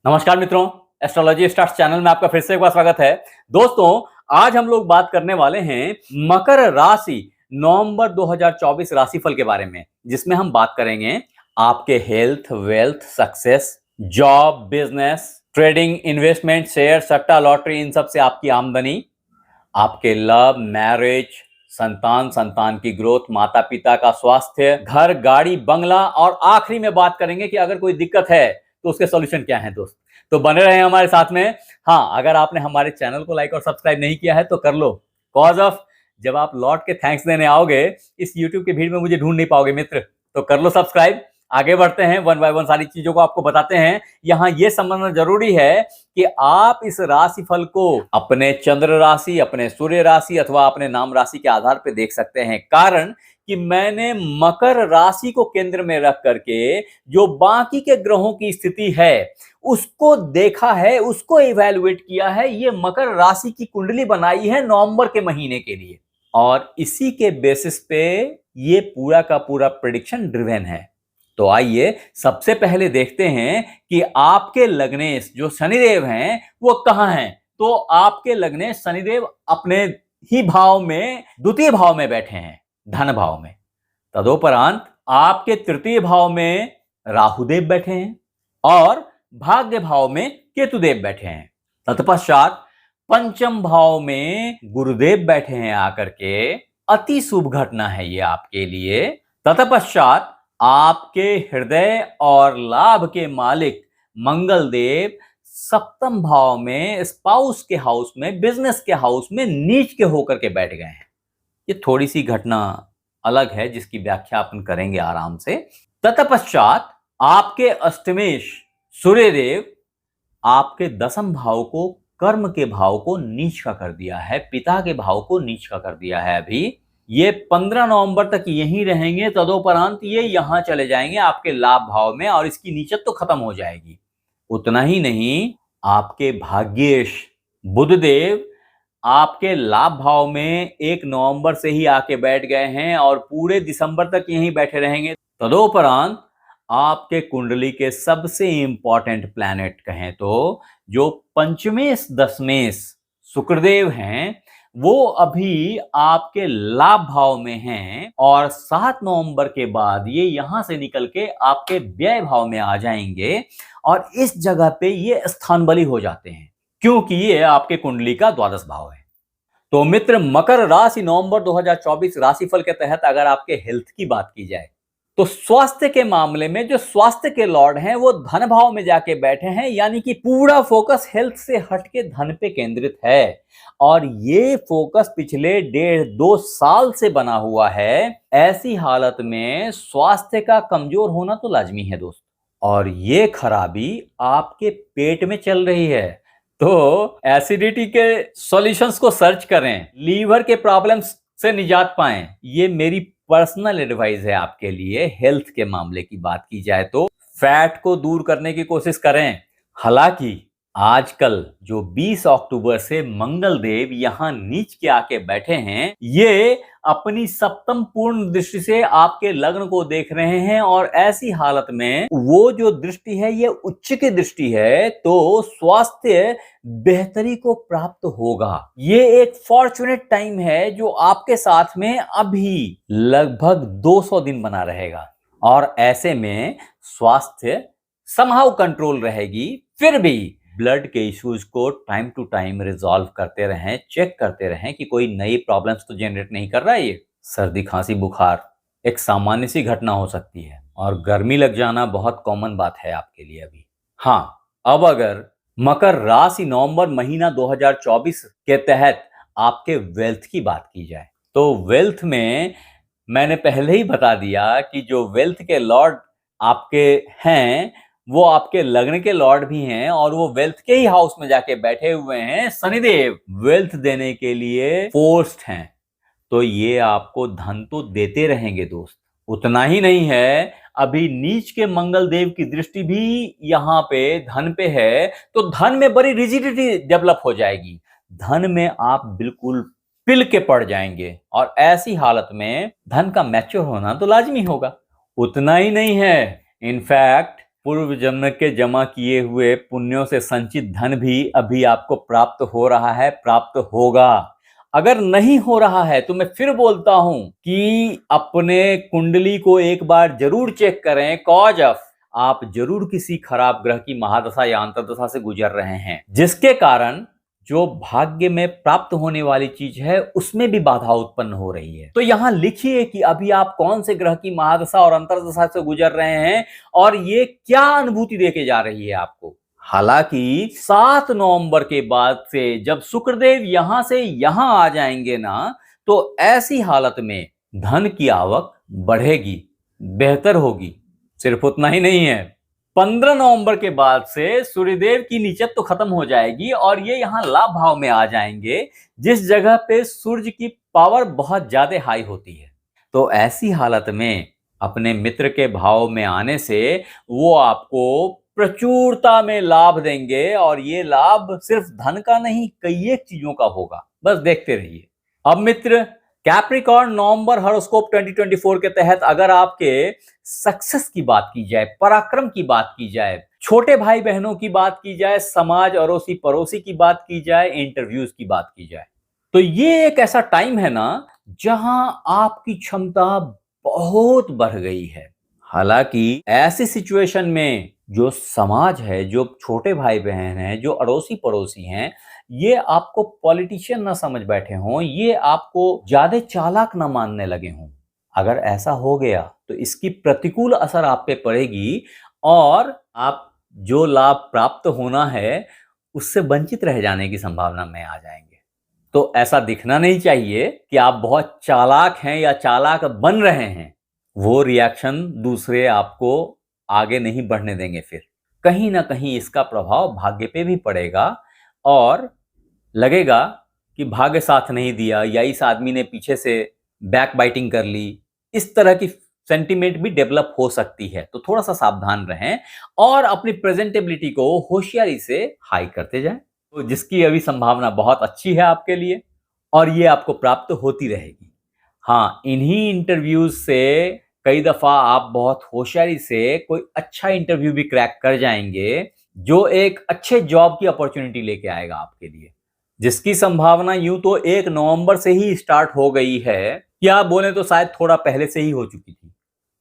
नमस्कार मित्रों, astrology stars channel में आपका फिर से एक बार स्वागत है। दोस्तों, आज हम लोग बात करने वाले हैं मकर राशि नवंबर 2024 राशिफल के बारे में, जिसमें हम बात करेंगे आपके health, wealth, success, job, business, trading, investment, share, सट्टा, लॉटरी, इन सब से आपकी आमदनी, आपके लव, मैरिज, संतान, संतान की ग्रोथ, माता पिता का स्वास्थ्य, घर, गाड़ी, बंगला और आखिरी में बात करेंगे कि अगर कोई दिक्कत है तो उसके सॉल्यूशन क्या है। दोस्त, तो बने रहे हमारे साथ में। हाँ, अगर आपने हमारे चैनल को लाइक और सब्सक्राइब नहीं किया है तो कर लो। कॉज ऑफ जब आप लौट के थैंक्स देने आओगे इस यूट्यूब की भीड़ में मुझे ढूंढ नहीं पाओगे मित्र, तो कर लो सब्सक्राइब। आगे बढ़ते हैं, वन बाय वन सारी चीजों को आपको बताते हैं। यहां यह समझना जरूरी है कि आप इस राशिफल को अपने चंद्र राशि, अपने सूर्य राशि अथवा अपने नाम राशि के आधार पर देख सकते हैं। कारण कि मैंने मकर राशि को केंद्र में रख करके जो बाकी के ग्रहों की स्थिति है उसको देखा है, उसको इवैल्यूएट किया है। ये मकर राशि की कुंडली बनाई है नवंबर के महीने के लिए, और इसी के बेसिस पे ये पूरा का पूरा प्रेडिक्शन ड्रिवन है। तो आइए सबसे पहले देखते हैं कि आपके लग्नेश जो शनिदेव हैं वो कहां हैं। तो आपके लग्नेश शनिदेव अपने ही भाव में, द्वितीय भाव में बैठे हैं, धन भाव में। तदोपरांत आपके तृतीय भाव में राहुदेव बैठे हैं और भाग्य भाव में केतुदेव बैठे हैं। तत्पश्चात पंचम भाव में गुरुदेव बैठे हैं आकर के। अति शुभ घटना है ये आपके लिए। तत्पश्चात आपके हृदय और लाभ के मालिक मंगल देव सप्तम भाव में, स्पाउस के हाउस में, बिजनेस के हाउस में नीच के होकर के बैठ गए हैं। ये थोड़ी सी घटना अलग है जिसकी व्याख्या अपन करेंगे आराम से। तत्पश्चात आपके अष्टमेश सूर्यदेव आपके दसम भाव को, कर्म के भाव को नीच का कर दिया है, पिता के भाव को नीच का कर दिया है। अभी ये 15 नवंबर तक यहीं रहेंगे। तदोपरांत ये यहां चले जाएंगे आपके लाभ भाव में और इसकी नीचत तो खत्म हो जाएगी। उतना ही नहीं, आपके भाग्येश बुधदेव आपके लाभ भाव में 1 नवंबर से ही आके बैठ गए हैं और पूरे दिसंबर तक यहीं बैठे रहेंगे। तदोपरांत आपके कुंडली के सबसे इंपॉर्टेंट प्लैनेट कहें तो जो पंचमेश दशमेश शुक्रदेव हैं, वो अभी आपके लाभ भाव में हैं और 7 नवंबर के बाद ये यहां से निकल के आपके व्यय भाव में आ जाएंगे और इस जगह पे ये स्थान बली हो जाते हैं, क्योंकि ये आपके कुंडली का द्वादश भाव है। तो मित्र, मकर राशि नवंबर 2024 राशिफल के तहत अगर आपके हेल्थ की बात की जाए तो स्वास्थ्य के मामले में जो स्वास्थ्य के लॉर्ड हैं वो धन भाव में जाके बैठे हैं, यानी कि पूरा फोकस हेल्थ से हटके धन पे केंद्रित है। और ये फोकस पिछले 1.5-2 साल से बना हुआ है। ऐसी हालत में स्वास्थ्य का कमजोर होना तो लाजमी है दोस्त, और ये खराबी आपके पेट में चल रही है। तो एसिडिटी के सॉल्यूशंस को सर्च करें, लीवर के प्रॉब्लम्स से निजात पाएं। ये मेरी पर्सनल एडवाइस है आपके लिए। हेल्थ के मामले की बात की जाए तो फैट को दूर करने की कोशिश करें। हालांकि आजकल जो 20 अक्टूबर से मंगल देव यहां नीच के आके बैठे हैं, ये अपनी सप्तम पूर्ण दृष्टि से आपके लग्न को देख रहे हैं और ऐसी हालत में वो जो दृष्टि है ये उच्च की दृष्टि है, तो स्वास्थ्य बेहतरी को प्राप्त होगा। ये एक फॉर्चुनेट टाइम है जो आपके साथ में अभी लगभग 200 दिन बना रहेगा और ऐसे में स्वास्थ्य समहाउ कंट्रोल रहेगी। फिर भी ब्लड के इश्यूज को टाइम टू टाइम रिजॉल्व करते रहें, चेक करते रहें कि कोई नई प्रॉब्लम्स तो जनरेट नहीं कर रहा है। ये सर्दी, खांसी, बुखार एक सामान्य सी घटना हो सकती है और गर्मी लग जाना बहुत कॉमन बात है आपके लिए अभी। हाँ, अब अगर मकर राशि नवंबर महीना 2024 के तहत आपके वेल्थ की बात की जाए तो वेल्थ में मैंने पहले ही बता दिया कि जो वेल्थ के लॉर्ड आपके हैं वो आपके लग्न के लॉर्ड भी हैं और वो वेल्थ के ही हाउस में जाके बैठे हुए हैं। शनिदेव वेल्थ देने के लिए फोर्स्ड हैं, तो ये आपको धन तो देते रहेंगे दोस्त। उतना ही नहीं है, अभी नीच के मंगल देव की दृष्टि भी यहाँ पे धन पे है, तो धन में बड़ी रिजिडिटी डेवलप हो जाएगी। धन में आप बिल्कुल पिल के पड़ जाएंगे और ऐसी हालत में धन का मैच्योर होना तो लाजमी होगा। उतना ही नहीं है, इनफैक्ट पूर्व जन्म के जमा किए हुए पुण्यों से संचित धन भी अभी आपको प्राप्त हो रहा है, प्राप्त होगा। अगर नहीं हो रहा है तो मैं फिर बोलता हूं कि अपने कुंडली को एक बार जरूर चेक करें, कॉज ऑफ आप जरूर किसी खराब ग्रह की महादशा या अंतर्दशा से गुजर रहे हैं, जिसके कारण जो भाग्य में प्राप्त होने वाली चीज है उसमें भी बाधा उत्पन्न हो रही है। तो यहां लिखिए कि अभी आप कौन से ग्रह की महादशा और अंतर्दशा से गुजर रहे हैं और ये क्या अनुभूति देके जा रही है आपको। हालांकि 7 नवंबर के बाद से जब शुक्रदेव यहां से यहां आ जाएंगे ना, तो ऐसी हालत में धन की आवक बढ़ेगी, बेहतर होगी। सिर्फ उतना ही नहीं है, 15 नवंबर के बाद से सूर्यदेव की नीचत तो खत्म हो जाएगी और ये यहां लाभ भाव में आ जाएंगे, जिस जगह पे सूर्य की पावर बहुत ज्यादा हाई होती है। तो ऐसी हालत में अपने मित्र के भाव में आने से वो आपको प्रचुरता में लाभ देंगे और ये लाभ सिर्फ धन का नहीं, कई एक चीजों का होगा। बस देखते रहिए। अब मित्र, कैप्रिकॉर्न नवंबर हॉरोस्कोप 2024 के तहत अगर आपके सक्सेस की बात की जाए, पराक्रम की बात की जाए, छोटे भाई बहनों की बात की जाए, समाज अड़ोसी पड़ोसी की बात की जाए, इंटरव्यूज की बात की जाए, तो ये एक ऐसा टाइम है ना जहां आपकी क्षमता बहुत बढ़ गई है। हालांकि ऐसी सिचुएशन में जो समाज है, जो छोटे भाई बहन हैं, जो अड़ोसी पड़ोसी हैं, ये आपको पॉलिटिशियन ना समझ बैठे हों, ये आपको ज्यादा चालाक ना मानने लगे हों। अगर ऐसा हो गया तो इसकी प्रतिकूल असर आप पे पड़ेगी और आप जो लाभ प्राप्त होना है उससे वंचित रह जाने की संभावना में आ जाएंगे। तो ऐसा दिखना नहीं चाहिए कि आप बहुत चालाक हैं या चालाक बन रहे हैं। वो रिएक्शन दूसरे आपको आगे नहीं बढ़ने देंगे। फिर कहीं ना कहीं इसका प्रभाव भाग्य पे भी पड़ेगा और लगेगा कि भाग्य साथ नहीं दिया या इस आदमी ने पीछे से बैक बाइटिंग कर ली। इस तरह की सेंटिमेंट भी डेवलप हो सकती है। तो थोड़ा सा सावधान रहें और अपनी प्रेजेंटेबिलिटी को होशियारी से हाई करते जाएं, तो जिसकी अभी संभावना बहुत अच्छी है आपके लिए और ये आपको प्राप्त होती रहेगी। हाँ, इन्हीं इंटरव्यूज से कई दफा आप बहुत होशियारी से कोई अच्छा इंटरव्यू भी क्रैक कर जाएंगे जो एक अच्छे जॉब की अपॉर्चुनिटी लेके आएगा आपके लिए, जिसकी संभावना यूं तो 1 नवंबर से ही स्टार्ट हो गई है, या बोले तो शायद थोड़ा पहले से ही हो चुकी थी।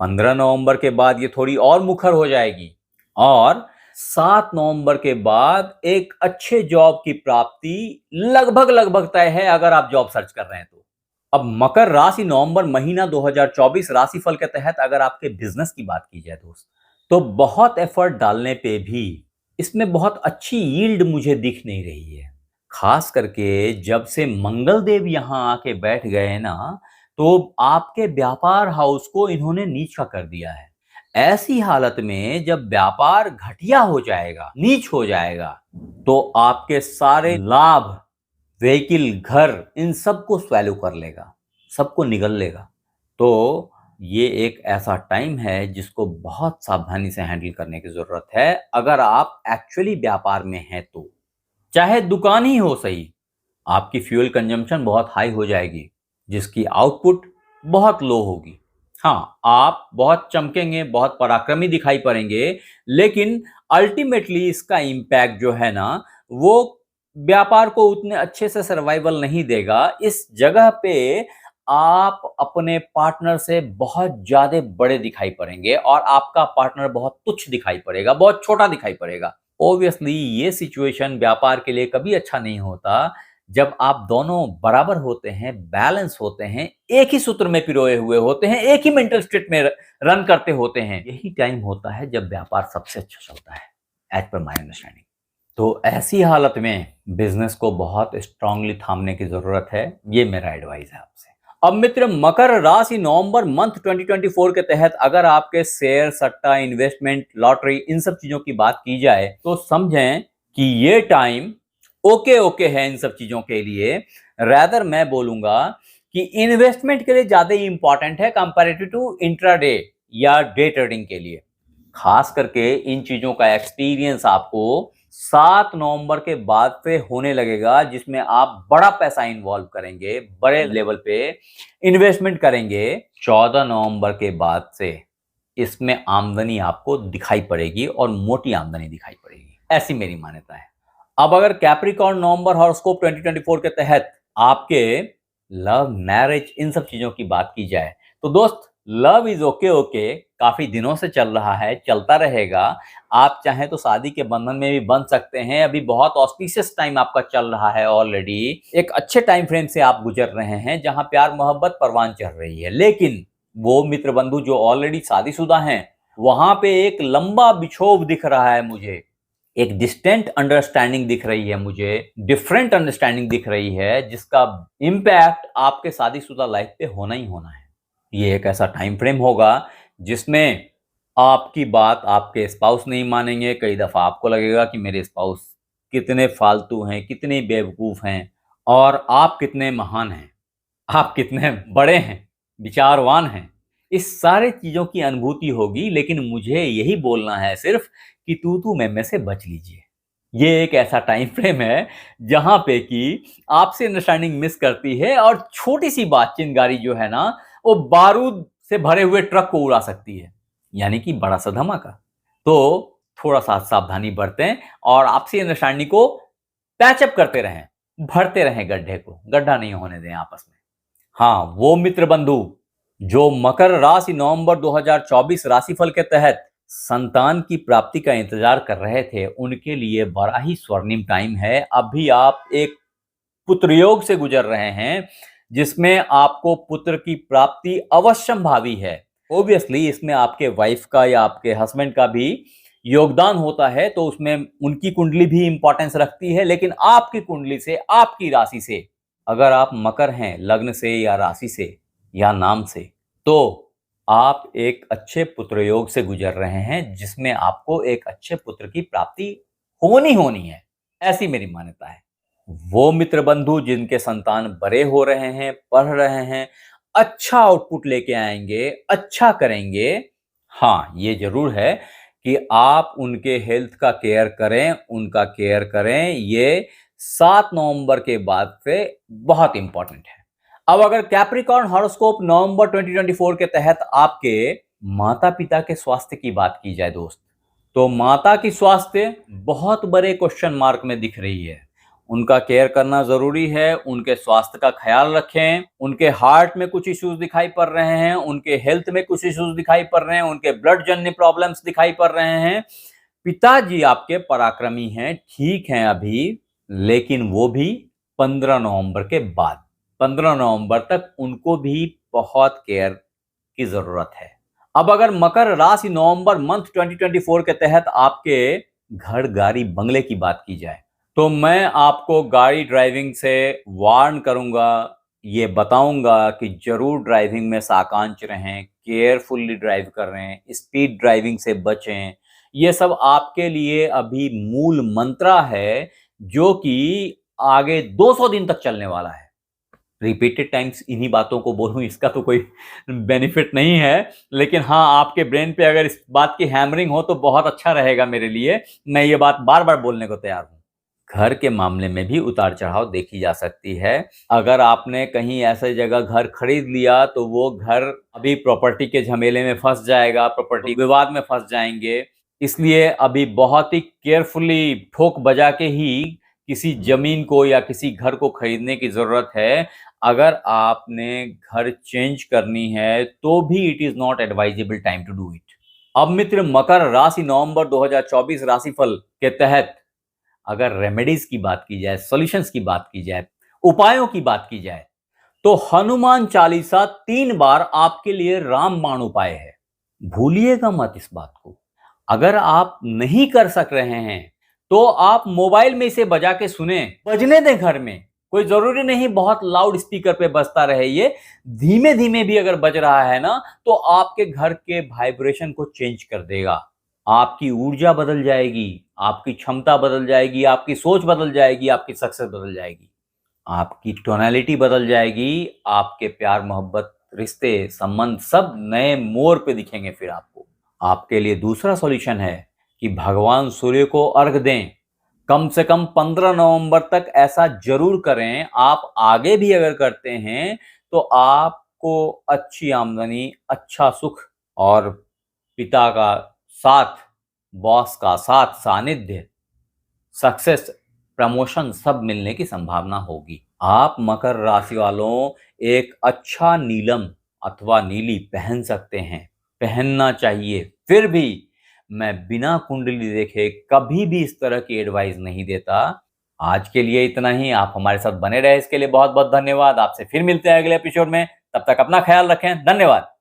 15 नवंबर के बाद ये थोड़ी और मुखर हो जाएगी और 7 नवंबर के बाद एक अच्छे जॉब की प्राप्ति लगभग तय है अगर आप जॉब सर्च कर रहे हैं तो। अब मकर राशि नवंबर महीना 2024 राशिफल के तहत अगर आपके बिजनेस की बात की जाए दोस्त, तो बहुत एफर्ट डालने पे भी इसमें बहुत अच्छी यील्ड मुझे दिख नहीं रही है। खास करके जब से मंगल देव यहां आके बैठ गए ना, तो आपके व्यापार हाउस को इन्होंने नीच का कर दिया है। ऐसी हालत में जब व्यापार घटिया हो जाएगा, नीच हो जाएगा, तो आपके सारे लाभ, व्हीकल, घर, इन सबको स्वैल्यू कर लेगा, सबको निगल लेगा। तो ये एक ऐसा टाइम है जिसको बहुत सावधानी से हैंडल करने की जरूरत है अगर आप एक्चुअली व्यापार में हैं तो। चाहे दुकान ही हो सही, आपकी फ्यूल कंजम्पशन बहुत हाई हो जाएगी, जिसकी आउटपुट बहुत लो होगी। हाँ, आप बहुत चमकेंगे, बहुत पराक्रमी दिखाई पड़ेंगे, लेकिन अल्टीमेटली इसका इम्पैक्ट जो है ना, वो व्यापार को उतने अच्छे से सर्वाइवल नहीं देगा। इस जगह पे आप अपने पार्टनर से बहुत ज्यादा बड़े दिखाई पड़ेंगे और आपका पार्टनर बहुत तुच्छ दिखाई पड़ेगा, बहुत छोटा दिखाई पड़ेगा। ऑब्वियसली ये सिचुएशन व्यापार के लिए कभी अच्छा नहीं होता। जब आप दोनों बराबर होते हैं, बैलेंस होते हैं, एक ही सूत्र में पिरोए हुए होते हैं, एक ही मेंटल स्टेट में रन करते होते हैं, यही टाइम होता है जब व्यापार सबसे अच्छा चलता है, एज पर माय अंडरस्टैंडिंग। तो ऐसी हालत में बिजनेस को बहुत स्ट्रांगली थामने की जरूरत है। ये मेरा एडवाइस है आपसे। अब मित्र, मकर राशि नवंबर मंथ 2024 के तहत अगर आपके शेयर, सट्टा, इन्वेस्टमेंट, लॉटरी, इन सब चीजों की बात की जाए तो समझें कि ये टाइम ओके है इन सब चीजों के लिए। रैदर मैं बोलूंगा कि इन्वेस्टमेंट के लिए ज्यादा ही इंपॉर्टेंट है कंपैरेटिव टू इंट्राडे या डे ट्रेडिंग के लिए। खास करके इन चीजों का एक्सपीरियंस आपको 7 नवंबर के बाद से होने लगेगा, जिसमें आप बड़ा पैसा इन्वॉल्व करेंगे, बड़े लेवल पे इन्वेस्टमेंट करेंगे। 14 नवंबर के बाद से इसमें आमदनी आपको दिखाई पड़ेगी और मोटी आमदनी दिखाई पड़ेगी, ऐसी मेरी मान्यता है। अब अगर कैप्रिकॉर्न नवंबर हॉरोस्कोप 2024 के तहत आपके लव, मैरिज, इन सब चीजों की बात की जाए तो दोस्त, लव इज ओके ओके, काफी दिनों से चल रहा है, चलता रहेगा। आप चाहें तो शादी के बंधन में भी बंध सकते हैं। अभी बहुत ऑस्पिशियस टाइम आपका चल रहा है, ऑलरेडी एक अच्छे टाइम फ्रेम से आप गुजर रहे हैं जहां प्यार मोहब्बत परवान चढ़ रही है। लेकिन वो मित्र बंधु जो ऑलरेडी शादीशुदा हैं, वहां पे एक लंबा बिछोव दिख रहा है मुझे, एक डिस्टेंट अंडरस्टैंडिंग दिख रही है मुझे, डिफरेंट अंडरस्टैंडिंग दिख रही है, जिसका इम्पैक्ट आपके शादीशुदा लाइफ पे होना ही होना है। ये एक ऐसा टाइम फ्रेम होगा जिसमें आपकी बात आपके स्पाउस नहीं मानेंगे। कई दफा आपको लगेगा कि मेरे स्पाउस कितने फालतू हैं, कितने बेवकूफ हैं, और आप कितने महान हैं, आप कितने बड़े हैं, विचारवान हैं। इस सारे चीजों की अनुभूति होगी, लेकिन मुझे यही बोलना है सिर्फ कि तू मैं से बच लीजिए। ये एक ऐसा टाइम फ्रेम है जहां पे कि आपसे अंडरस्टैंडिंग मिस करती है और छोटी सी बात चिंगारी जो है ना, वो बारूद से भरे हुए ट्रक को उड़ा सकती है, यानी कि बड़ा सा धमाका। तो थोड़ा सा सावधानी बरतें और आपसी अंडरस्टैंडिंग को पैचअप करते रहें, भरते रहें गड्ढे को, गड्ढा नहीं होने दें आपस में। हाँ, वो मित्र बंधु जो मकर राशि नवंबर 2024 राशिफल के तहत संतान की प्राप्ति का इंतजार कर रहे थे, उनके लिए बड़ा ही स्वर्णिम टाइम है। अभी आप एक पुत्र योग से गुजर रहे हैं जिसमें आपको पुत्र की प्राप्ति अवश्यंभावी है। ओब्वियसली इसमें आपके वाइफ का या आपके हस्बैंड का भी योगदान होता है, तो उसमें उनकी कुंडली भी इंपॉर्टेंस रखती है। लेकिन आपकी कुंडली से, आपकी राशि से, अगर आप मकर हैं लग्न से या राशि से या नाम से, तो आप एक अच्छे पुत्र योग से गुजर रहे हैं जिसमें आपको एक अच्छे पुत्र की प्राप्ति होनी है, ऐसी मेरी मान्यता है। वो मित्र बंधु जिनके संतान बड़े हो रहे हैं, पढ़ रहे हैं, अच्छा आउटपुट लेके आएंगे, अच्छा करेंगे। हाँ, ये जरूर है कि आप उनके हेल्थ का केयर करें, उनका केयर करें। ये 7 नवंबर के बाद से बहुत इंपॉर्टेंट है। अब अगर कैप्रिकॉर्न हॉरोस्कोप नवंबर 2024 के तहत आपके माता पिता के स्वास्थ्य की बात की जाए दोस्त, तो माता की स्वास्थ्य बहुत बड़े क्वेश्चन मार्क में दिख रही है। उनका केयर करना जरूरी है, उनके स्वास्थ्य का ख्याल रखें। उनके हार्ट में कुछ इश्यूज दिखाई पड़ रहे हैं, उनके हेल्थ में कुछ इश्यूज दिखाई पड़ रहे हैं, उनके ब्लड जन्य प्रॉब्लम्स दिखाई पड़ रहे हैं। पिताजी आपके पराक्रमी हैं, ठीक हैं अभी, लेकिन वो भी 15 नवंबर के बाद, 15 नवंबर तक उनको भी बहुत केयर की जरूरत है। अब अगर मकर राशि नवंबर मंथ 2024 के तहत आपके घर, गाड़ी, बंगले की बात की जाए, तो मैं आपको गाड़ी ड्राइविंग से वार्न करूंगा, ये बताऊंगा कि जरूर ड्राइविंग में साकांच रहें, केयरफुल्ली ड्राइव कर रहे हैं, स्पीड ड्राइविंग से बचें। ये सब आपके लिए अभी मूल मंत्रा है जो कि आगे 200 दिन तक चलने वाला है। रिपीटेड टाइम्स इन्हीं बातों को बोलूं इसका तो कोई बेनिफिट नहीं है, लेकिन हाँ, आपके ब्रेन पे अगर इस बात की हैमरिंग हो तो बहुत अच्छा रहेगा मेरे लिए। मैं ये बात बार बार बोलने को तैयार हूं। घर के मामले में भी उतार चढ़ाव देखी जा सकती है। अगर आपने कहीं ऐसे जगह घर खरीद लिया तो वो घर अभी प्रॉपर्टी के झमेले में फंस जाएगा, प्रॉपर्टी विवाद में फंस जाएंगे। इसलिए अभी बहुत ही केयरफुली ठोक बजा के ही किसी जमीन को या किसी घर को खरीदने की जरूरत है। अगर आपने घर चेंज करनी है तो भी it is not advisable time to do it. अब मित्र, मकर राशि नवंबर 2024 राशिफल के तहत अगर रेमेडीज की बात की जाए, सॉल्यूशंस की बात की जाए, उपायों की बात की जाए, तो हनुमान चालीसा 3 बार आपके लिए रामबाण उपाय है। भूलिएगा मत इस बात को। अगर आप नहीं कर सक रहे हैं तो आप मोबाइल में इसे बजा के सुने, बजने दें घर में। कोई जरूरी नहीं बहुत लाउड स्पीकर पे बजता रहे, ये धीमे धीमे भी अगर बज रहा है ना, तो आपके घर के वाइब्रेशन को चेंज कर देगा। आपकी ऊर्जा बदल जाएगी, आपकी क्षमता बदल जाएगी, आपकी सोच बदल जाएगी, आपकी सक्सेस बदल जाएगी, आपकी टोनालिटी बदल जाएगी, आपके प्यार मोहब्बत, रिश्ते, संबंध सब नए मोड़ पे दिखेंगे। फिर आपको, आपके लिए दूसरा सॉल्यूशन है कि भगवान सूर्य को अर्घ दें। कम से कम 15 नवंबर तक ऐसा जरूर करें। आप आगे भी अगर करते हैं तो आपको अच्छी आमदनी, अच्छा सुख और पिता का साथ, बॉस का साथ, सानिध्य, सक्सेस, प्रमोशन सब मिलने की संभावना होगी। आप मकर राशि वालों एक अच्छा नीलम अथवा नीली पहन सकते हैं, पहनना चाहिए। फिर भी मैं बिना कुंडली देखे कभी भी इस तरह की एडवाइस नहीं देता। आज के लिए इतना ही। आप हमारे साथ बने रहे इसके लिए बहुत बहुत धन्यवाद। आपसे फिर मिलते हैं अगले एपिसोड में। तब तक अपना ख्याल रखें। धन्यवाद।